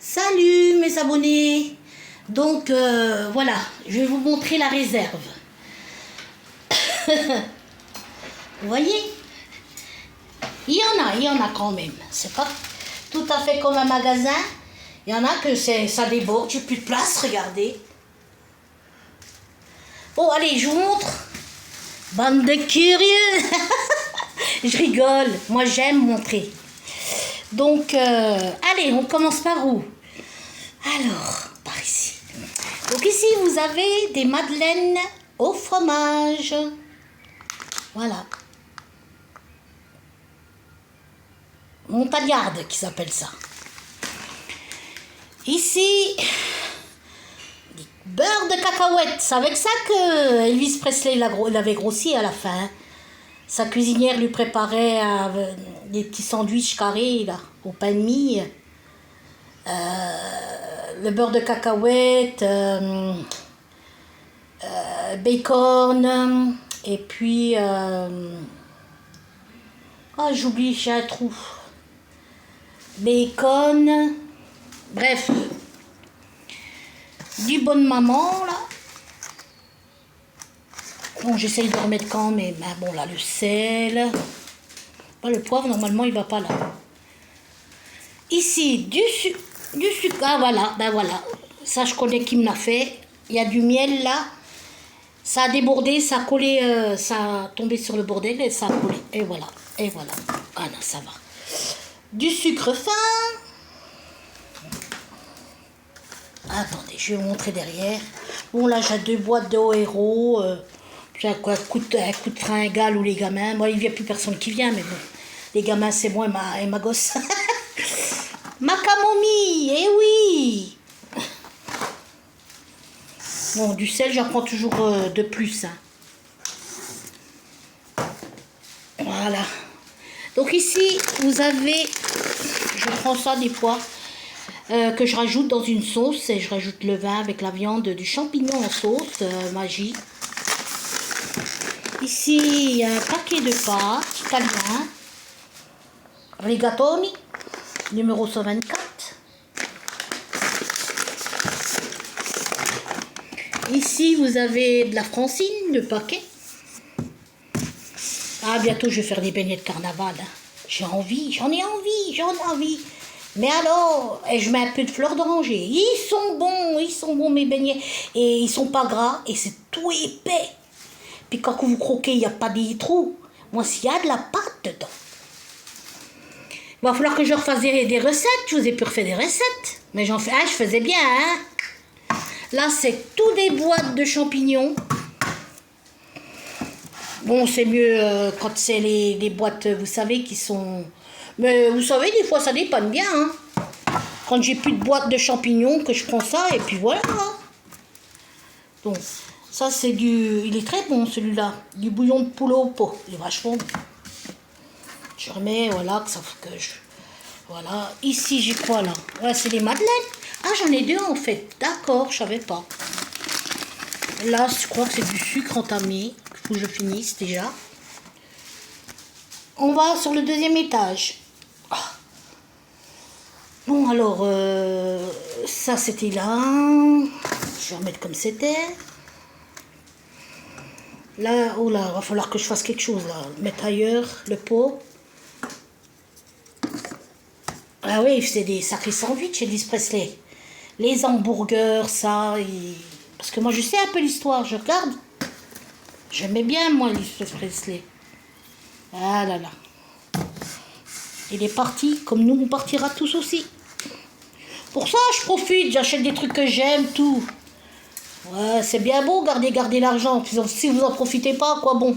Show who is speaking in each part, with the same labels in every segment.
Speaker 1: Salut mes abonnés. Donc voilà, je vais vous montrer la réserve. Vous voyez, il y en a quand même. C'est pas tout à fait comme un magasin. Il y en a que ça déborde, j'ai plus de place, regardez. Bon allez, je vous montre. Bande de curieux. Je rigole, moi j'aime montrer. Donc allez, on commence par où? Alors, par ici. Donc ici, vous avez des madeleines au fromage. Voilà. Montagnarde qui s'appelle ça. Ici, beurre de cacahuète. C'est avec ça que Elvis Presley l'avait grossi à la fin. Sa cuisinière lui préparait des petits sandwichs carrés là, au pain de mie. Le beurre de cacahuète, bacon, et puis... ah, j'oublie, j'ai un trou. Bacon, bref. Du bonne maman, là. Bon, j'essaye de remettre quand même. Ah, bon, là, le sel. Ah, le poivre, normalement, il va pas là. Ici, du sucre. Ah, voilà, ben voilà. Ça, je connais qui me l'a fait. Il y a du miel, là. Ça a débordé, ça a collé, ça a tombé sur le bordel et ça a collé. Et voilà, et voilà. Ah non, ça va. Du sucre fin. Attendez, je vais vous montrer derrière. Bon, là, j'ai 2 boîtes de Héros. J'ai un coup de fringale ou les gamins. Moi, il n'y a plus personne qui vient, mais bon. Les gamins, c'est moi et ma gosse. Ma camomille, eh oui. Bon, du sel, j'en prends toujours de plus. Hein. Voilà. Donc ici, vous avez... Je prends ça des fois, que je rajoute dans une sauce. Et je rajoute le vin avec la viande, du champignon en sauce, magie. Ici, il y a un paquet de pâtes italien. Rigatoni, numéro 124. Ici, vous avez de la Francine, le paquet. Ah, bientôt, je vais faire des beignets de carnaval. Hein. J'ai envie, j'en ai envie. Mais alors, et je mets un peu de fleur d'oranger. Ils sont bons, mes beignets. Et ils sont pas gras, et c'est tout épais. Puis quand vous croquez, il n'y a pas des trous. Moi, s'il y a de la pâte dedans. Il va falloir que je refasse des recettes. Je vous ai pu refaire des recettes. Mais j'en fais... Ah, je faisais bien, hein. Là, c'est tout des boîtes de champignons. Bon, c'est mieux quand c'est les boîtes, vous savez, qui sont... Mais vous savez, des fois, ça dépanne bien, hein. Quand j'ai plus de boîtes de champignons, que je prends ça, et puis voilà. Donc, ça, c'est du... Il est très bon, celui-là. Du bouillon de poulet au pot. Il est vachement bon. Je remets, voilà, Voilà. Ici, j'ai quoi, là? Ouais, c'est les madeleines. Ah, j'en ai 2, en fait. D'accord, je savais pas. Là, je crois que c'est du sucre entamé. Il faut que je finisse, déjà. On va sur le 2e étage. Ah. Bon, alors, ça, c'était là. Je vais remettre comme c'était. Là, oh là, il va falloir que je fasse quelque chose, là. Mettre ailleurs, le pot. Ah oui, c'est des sacrés sandwichs, Elvis Presley. Les hamburgers, ça. Parce que moi, je sais un peu l'histoire, je regarde. J'aimais bien, moi, Elvis Presley. Ah là là. Il est parti, comme nous, on partira tous aussi. Pour ça, je profite, j'achète des trucs que j'aime, tout. Ouais, c'est bien beau, garder l'argent. Si vous en profitez pas, quoi bon.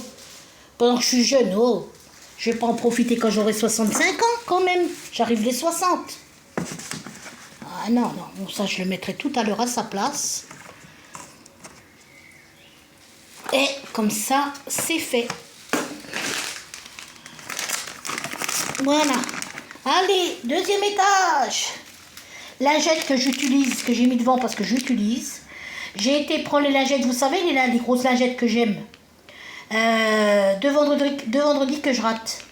Speaker 1: Pendant que je suis jeune, oh. Je vais pas en profiter quand j'aurai 65 ans, quand même. J'arrive les 60. Ah non. Bon, ça, je le mettrai tout à l'heure à sa place. Et comme ça, c'est fait. Voilà. Allez, 2e étage. Lingette que j'utilise, que j'ai mis devant parce que j'utilise. J'ai été prendre les lingettes, vous savez, les grosses lingettes que j'aime. Deux vendredis que je rate.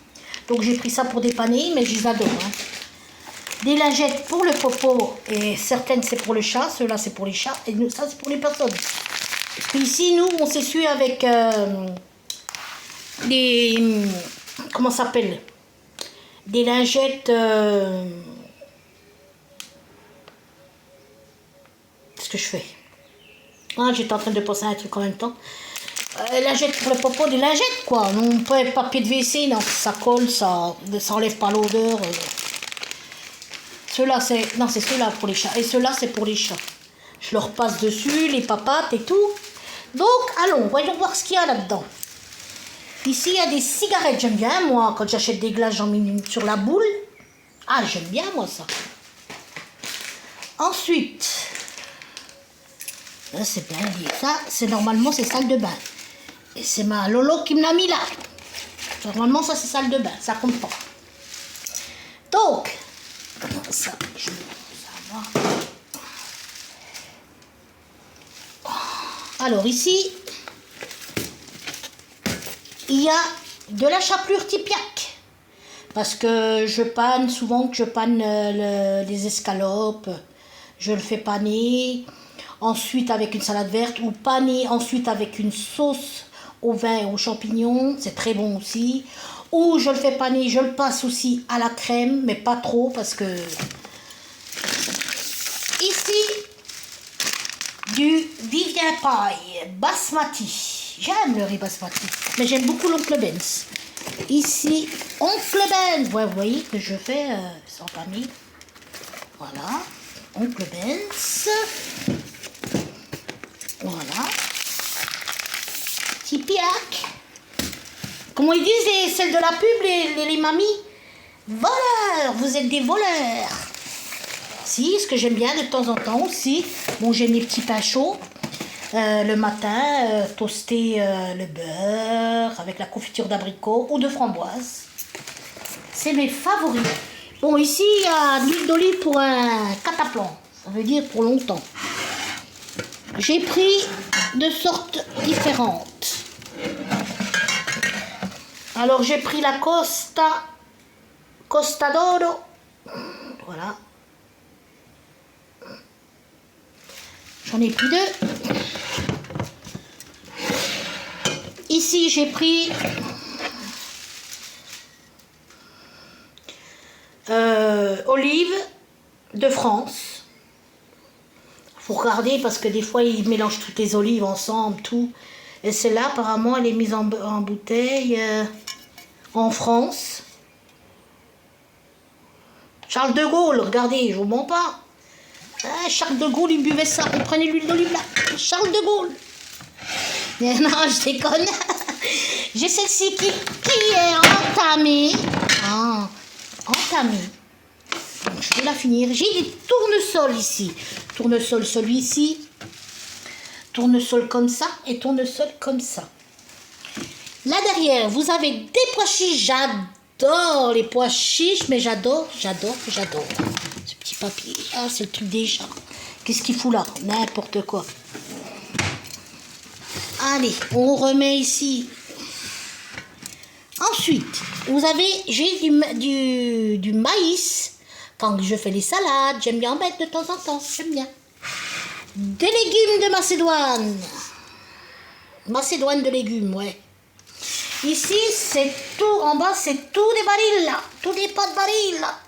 Speaker 1: Donc j'ai pris ça pour dépanner, mais je les adore. Hein. des lingettes pour le popo, et certaines c'est pour le chat, ceux-là c'est pour les chats, et nous, ça c'est pour les personnes. Parce qu'ici, nous, on s'essuie avec des... Comment ça s'appelle? Des lingettes... Qu'est-ce que je fais? Ah, j'étais en train de penser à un truc en même temps. Lingettes pour le popo, des lingettes quoi. Non, pas papier de WC, non, ça colle, ça enlève pas l'odeur. Ceux-là, c'est... Non, c'est ceux-là pour les chats. Et ceux-là, c'est pour les chats. Je leur passe dessus, les papates et tout. Donc, allons, voyons voir ce qu'il y a là-dedans. Ici, il y a des cigarettes. J'aime bien, moi, quand j'achète des glaces, j'en mets sur la boule. Ah, j'aime bien, moi, ça. Ensuite, là, c'est bien dit. Ça, c'est normalement, c'est salle de bain. Et c'est ma Lolo qui me l'a mis là. Normalement, ça, c'est salle de bain. Ça compte pas. Donc, ça, je mets ça moi. Alors, ici, il y a de la chapelure Tipiak. Parce que je panne, souvent que je panne les escalopes, je le fais paner. Ensuite avec une salade verte ou paner ensuite avec une sauce au vin et aux champignons. C'est très bon aussi. Ou je le fais paner, je le passe aussi à la crème, mais pas trop parce que... Ici, du Vivien Paille basmati. J'aime le riz basmati, mais j'aime beaucoup l'oncle Benz. Ici, oncle Benz. Ouais, vous voyez que je fais sans famille. Voilà, oncle Benz. Voilà. Tipiak. Comment ils disent celles de la pub, les mamies? Voleurs, vous êtes des voleurs. Si, ce que j'aime bien de temps en temps aussi. Bon, j'aime les petits pains chauds. Le matin, toaster le beurre avec la confiture d'abricot ou de framboise. C'est mes favoris. Bon, ici, il y a de l'huile d'olive pour un cataplan. Ça veut dire pour longtemps. J'ai pris de sortes différentes. Alors, j'ai pris la Costa d'Oro. Voilà. J'en ai pris deux. Ici, j'ai pris olives de France. Faut regarder parce que des fois, ils mélangent toutes les olives ensemble, tout. Et celle-là, apparemment, elle est mise en bouteille en France. Charles de Gaulle, regardez, je vous mens pas. Ah, Charles de Gaulle, il buvait ça. Il prenait l'huile d'olive là. Charles de Gaulle. Non, je déconne. J'ai celle-ci qui est entamée. Ah, entamée. Donc, je vais la finir. J'ai des tournesols ici. Tournesol celui-ci. Tournesol comme ça et tournesol comme ça. Là derrière, vous avez des pois chiches. J'adore les pois chiches, mais j'adore. Ce petit papier. Ah, c'est le truc des chats. Qu'est-ce qu'il fout là? N'importe quoi. Allez, on remet ici. Ensuite, j'ai du maïs. Quand je fais les salades, j'aime bien en mettre de temps en temps. J'aime bien. Des légumes de Macédoine. Macédoine de légumes, ouais. Ici, c'est tout. En bas, c'est tout des barils, là. Tous des pots de barils, là.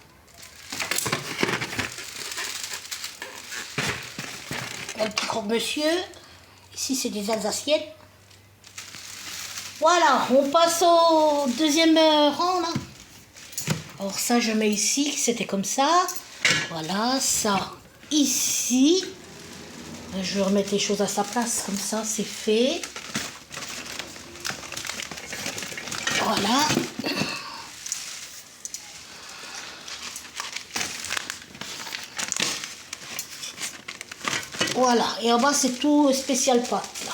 Speaker 1: Un petit croque-monsieur. Ici, c'est des Alsaciennes. Voilà, on passe au deuxième rang, là. Alors ça, je mets ici, c'était comme ça. Voilà, ça, ici. Je vais remettre les choses à sa place, comme ça, c'est fait. Voilà. Voilà, et en bas, c'est tout spécial pâte, là.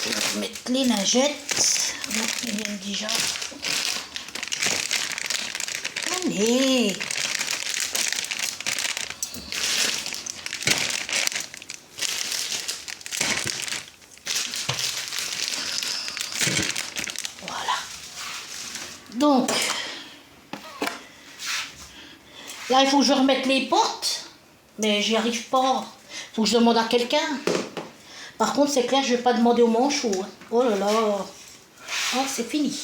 Speaker 1: Je vais remettre les lingettes. Il y en a déjà. Allez. Voilà. Donc, Là, il faut que je remette les portes. Mais j'y arrive pas. Il faut que je demande à quelqu'un. Par contre, c'est clair, je vais pas demander au manchot. Hein. Oh là là. Oh, c'est fini.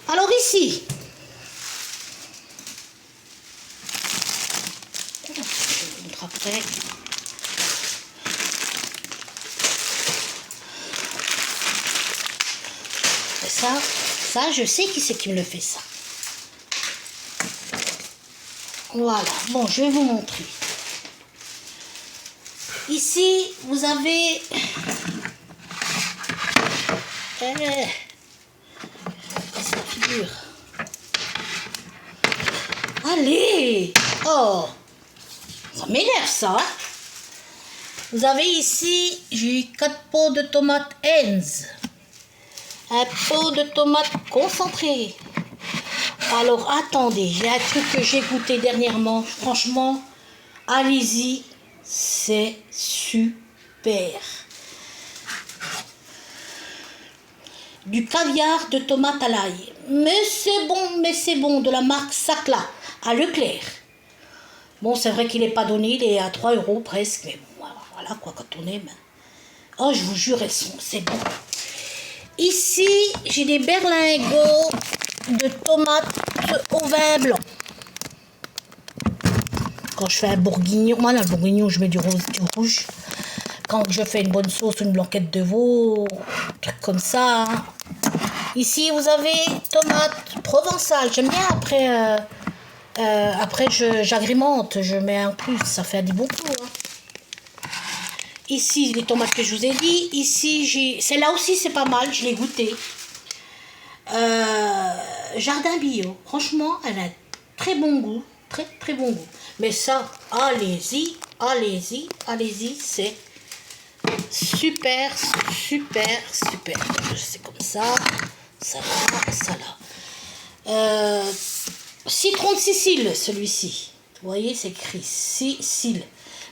Speaker 1: Alors ici. Je vais vous montrer après. Ça, je sais qui c'est qui me le fait, ça. Voilà. Bon, je vais vous montrer. Ici, vous avez... ça figure. Allez. Oh. Ça m'énerve, ça. Hein. Vous avez ici, j'ai 4 pots de tomates Heinz. Un pot de tomates concentrées. Alors, attendez, j'ai un truc que j'ai goûté dernièrement. Franchement, allez-y, c'est super. Du caviar de tomate à l'ail. Mais c'est bon, de la marque Sacla, à Leclerc. Bon, c'est vrai qu'il n'est pas donné, il est à 3 € presque. Mais bon, voilà quoi, quand on aime. Oh, je vous jure, c'est bon. Ici, j'ai des berlingots de tomates au vin blanc. Quand je fais un bourguignon, moi dans le bourguignon, je mets du rouge. Quand je fais une bonne sauce, une blanquette de veau, un truc comme ça. Hein. Ici, vous avez tomates provençales. J'aime bien après j'agrémente, je mets un plus, ça fait du bon goût. Hein. Ici, les tomates que je vous ai dit. Ici, celle-là aussi, c'est pas mal. Je l'ai goûté. Jardin bio. Franchement, elle a un très bon goût. Très, très bon goût. Mais ça, allez-y. C'est super. C'est comme ça. Ça là. Citron de Sicile, celui-ci. Vous voyez, c'est écrit Sicile.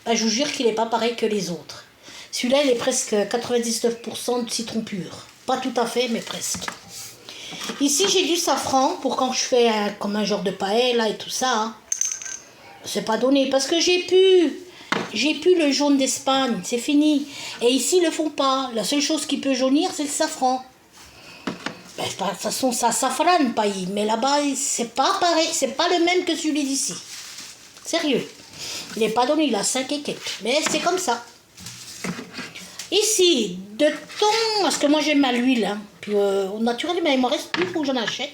Speaker 1: Ben, je vous jure qu'il n'est pas pareil que les autres. Celui-là, il est presque 99% de citron pur. Pas tout à fait, mais presque. Ici, j'ai du safran pour quand je fais comme un genre de paella et tout ça. Hein. C'est pas donné parce que j'ai pu le jaune d'Espagne. C'est fini. Et ici, ils le font pas. La seule chose qui peut jaunir, c'est le safran. Ben, de toute façon, ça safrane, paille. Mais là-bas, c'est pas pareil. C'est pas le même que celui d'ici. Sérieux. Il n'est pas donné, il a 5 et quelques. Mais c'est comme ça. Ici, de thon, parce que moi j'aime à l'huile. Hein. Puis au naturel, mais il m'en reste plus, il faut que j'en achète.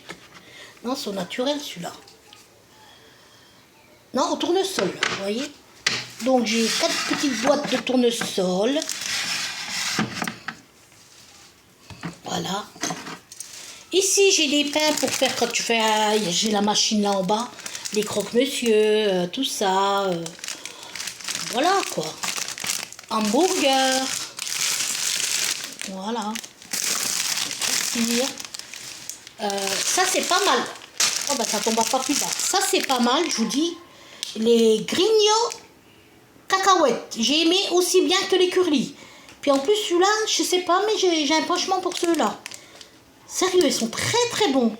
Speaker 1: Non, c'est au naturel celui-là. Non, au tournesol, vous voyez. Donc j'ai 4 petites boîtes de tournesol. Voilà. Ici, j'ai des pains pour faire quand tu fais... j'ai la machine là en bas. Les croque-monsieur, tout ça. Voilà quoi. Hamburger. Voilà. Ça c'est pas mal. Oh bah ça tombera pas plus bas. Ça c'est pas mal, je vous dis. Les grignots cacahuètes. J'ai aimé aussi bien que les curlis. Puis en plus celui-là, je sais pas, mais j'ai un penchement pour ceux-là. Sérieux, ils sont très très bons.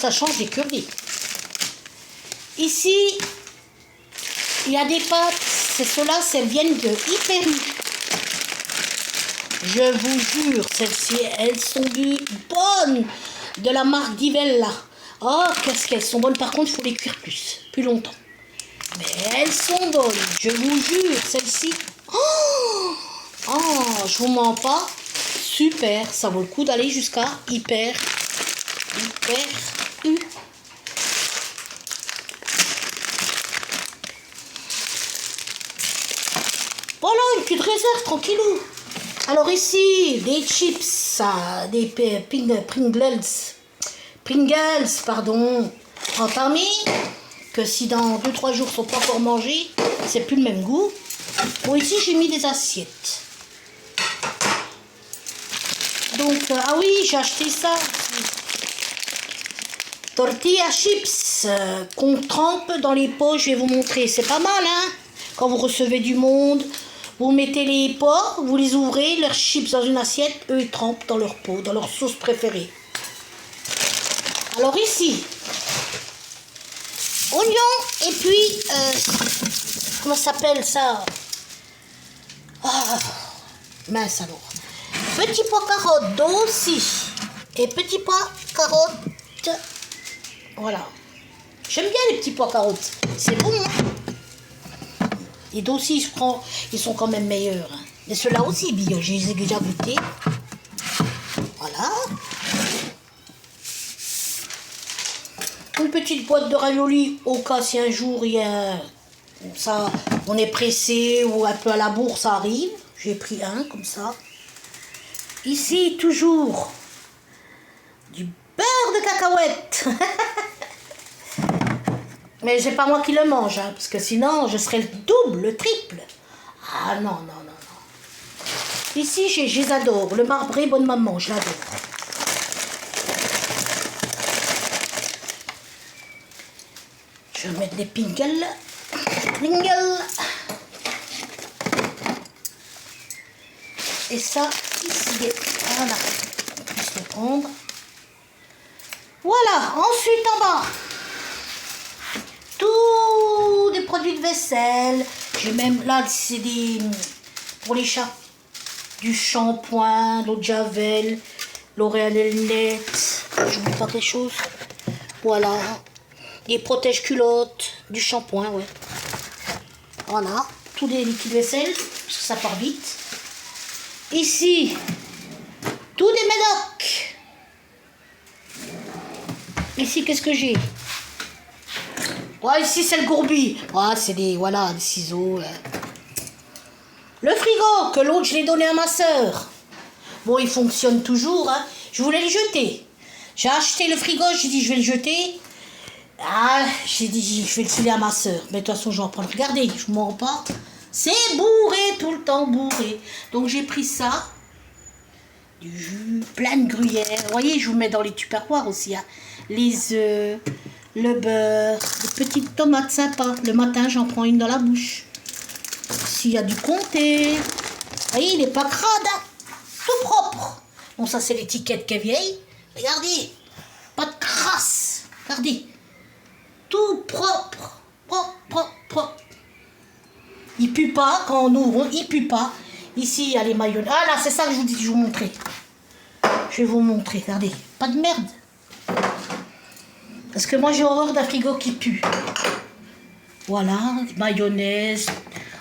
Speaker 1: Ça change des curlis. Ici, il y a des pâtes. C'est ceux-là, elles viennent de Hyper U. Je vous jure, celles-ci, elles sont bonnes. De la marque Divella. Oh, qu'est-ce qu'elles sont bonnes. Par contre, il faut les cuire plus longtemps. Mais elles sont bonnes. Je vous jure, celles-ci. Oh, je vous mens pas. Super, ça vaut le coup d'aller jusqu'à Hyper U. Voilà, une petite réserve, tranquillou. Alors ici, des chips, des Pringles, pardon, entamés, que si dans 2-3 jours ils ne sont pas encore mangés, c'est plus le même goût. Bon, ici j'ai mis des assiettes. Donc, ah oui, j'ai acheté ça. Tortilla chips qu'on trempe dans les pots, je vais vous montrer. C'est pas mal, hein. Quand vous recevez du monde, vous mettez les pots, vous les ouvrez, leurs chips dans une assiette, eux ils trempent dans leur pot, dans leur sauce préférée. Alors ici, oignons et puis, comment ça s'appelle ça? Ah, mince alors. Petit pois carottes aussi. Et petit pois carottes. Voilà. J'aime bien les petits pois carottes. C'est bon, hein? Et aussi, ils sont quand même meilleurs. Hein. Mais ceux-là aussi, bio, je les ai déjà goûtés. Voilà. Une petite boîte de raviolis au cas si un jour il y a ça, on est pressé ou un peu à la bourre, ça arrive. J'ai pris un comme ça. Ici, toujours du beurre de cacahuète. Mais c'est pas moi qui le mange, hein, parce que sinon je serais le double, le triple. Ah non, non, non, non. Ici, je les adore. Le marbré, bonne maman, je l'adore. Je vais mettre des pingles. Pringles. Et ça, ici, voilà. On puisse le prendre. Voilà, ensuite en bas. Tous des produits de vaisselle. J'ai même là, c'est des pour les chats. Du shampoing, l'eau de Javel, L'Oréal Elnett. J'oublie pas quelque chose. Voilà. Des protège-culottes, du shampoing, ouais. Voilà. Tous des liquides vaisselle, parce que ça part vite. Ici, tous des médocs. Ici, qu'est-ce que j'ai? Ouais, ici, c'est le gourbi. Ouais, c'est des, voilà, des ciseaux. Le frigo, que l'autre, je l'ai donné à ma sœur. Bon, il fonctionne toujours, hein. Je voulais le jeter. J'ai acheté le frigo, j'ai dit, je vais le jeter. Ah, j'ai dit, je vais le filer à ma sœur. Mais de toute façon, je vais en prendre. Regardez, je ne mens pas. C'est bourré, tout le temps bourré. Donc, j'ai pris ça. Du jus, plein de gruyère. Vous voyez, je vous mets dans les tupperwares aussi. Hein. Les œufs, le beurre, des petites tomates sympas. Le matin, j'en prends une dans la bouche. S'il y a du comté. Vous voyez, il n'est pas crade. Hein. Tout propre. Bon, ça, c'est l'étiquette qui est vieille. Regardez. Pas de crasse. Regardez. Tout propre. Propre, propre, propre. Il pue pas. Quand on ouvre, il pue pas. Ici, il y a les mayonnaise. Ah là, c'est ça que je vous dis, je vais vous montrer. Je vais vous montrer, regardez. Pas de merde. Parce que moi, j'ai horreur d'un frigo qui pue. Voilà, mayonnaise.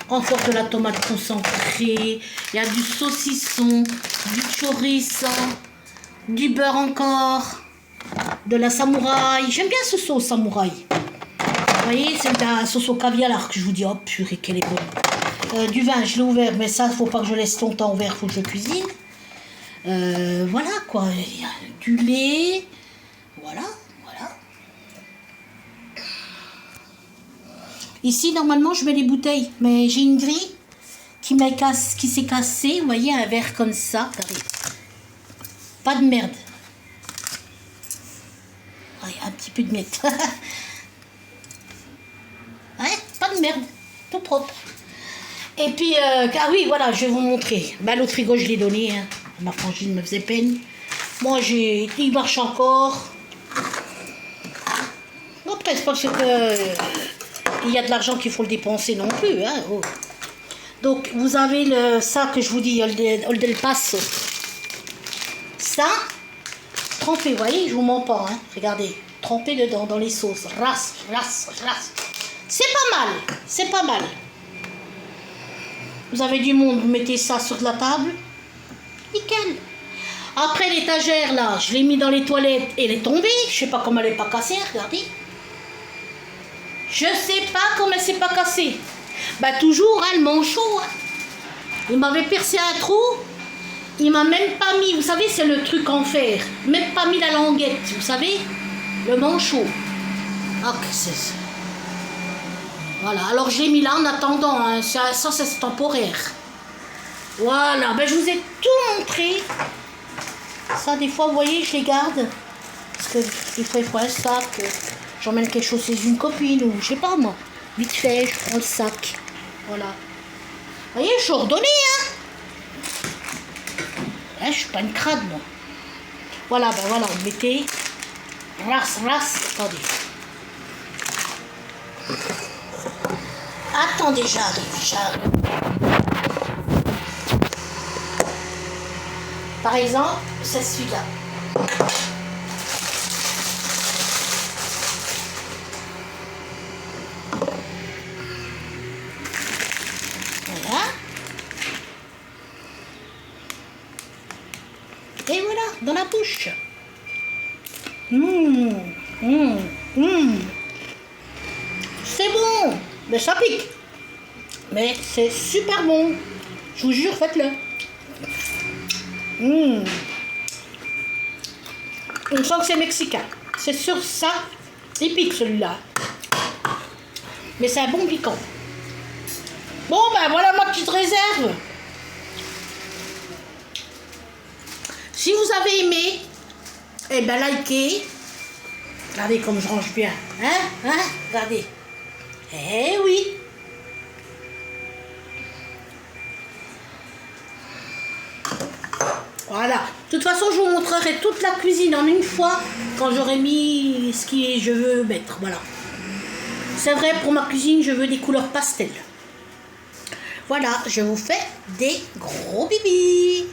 Speaker 1: Encore de la tomate concentrée. Il y a du saucisson, du chorizo, du beurre encore, de la samouraï. J'aime bien ce sauce samouraï. Vous voyez, c'est de la sauce au caviar que je vous dis. Oh purée, qu'elle est bonne. Du vin, je l'ai ouvert, mais ça, il ne faut pas que je laisse longtemps ouvert, il faut que je cuisine. Voilà quoi, il y a du lait, voilà, voilà. Ici, normalement, je mets les bouteilles, mais j'ai une grille qui s'est cassée, vous voyez, un verre comme ça, regardez. Pas de merde. Ah, il y a un petit peu de miettes. Ouais, pas de merde, tout propre. Et puis, ah oui, voilà, je vais vous montrer. Ben, l'autre frigo, je l'ai donné. Hein. Ma frangine me faisait peine. Moi, il marche encore. Après, c'est parce que il y a de l'argent qu'il faut le dépenser non plus. Hein. Oh. Donc, vous avez ça que je vous dis, Old El Paso. Ça, trempé, vous voyez, je vous mens pas. Hein. Regardez, trempé dedans, dans les sauces. Ras, ras, ras. C'est pas mal, c'est pas mal. Vous avez du monde, vous mettez ça sur la table. Nickel. Après l'étagère, là, je l'ai mis dans les toilettes et elle est tombée. Je sais pas comment elle n'est pas cassée, regardez. Je sais pas comment elle s'est pas cassée. Bah toujours, hein, le manchot. Hein. Il m'avait percé un trou. Il m'a même pas mis, vous savez, c'est le truc en fer. Même pas mis la languette, vous savez. Le manchot. Ah, que c'est ça. Voilà, alors je l'ai mis là en attendant, hein. Ça c'est temporaire. Voilà, ben je vous ai tout montré. Ça, des fois, vous voyez, je les garde. Parce que des fois, il faut un sac. J'emmène quelque chose chez une copine ou je sais pas moi. Vite fait, je prends le sac. Voilà. Vous voyez, je suis ordonnée, hein. Hein, je suis pas une crade, moi. Voilà, ben voilà, vous mettez. Ras, ras, attendez. Attendez, j'arrive. Par exemple, c'est celui-là. Voilà. Et voilà, dans la bouche. C'est bon, mais ça pique. Mais c'est super bon. Je vous jure, faites-le. On sent que c'est mexicain. C'est sûr, ça, il pique celui-là. Mais c'est un bon piquant. Bon, ben voilà ma petite réserve. Si vous avez aimé, eh ben likez. Regardez comme je range bien. Hein? Regardez. Eh oui. Voilà. De toute façon, je vous montrerai toute la cuisine en une fois quand j'aurai mis ce que je veux mettre. Voilà. C'est vrai, pour ma cuisine, je veux des couleurs pastel. Voilà, je vous fais des gros bibis.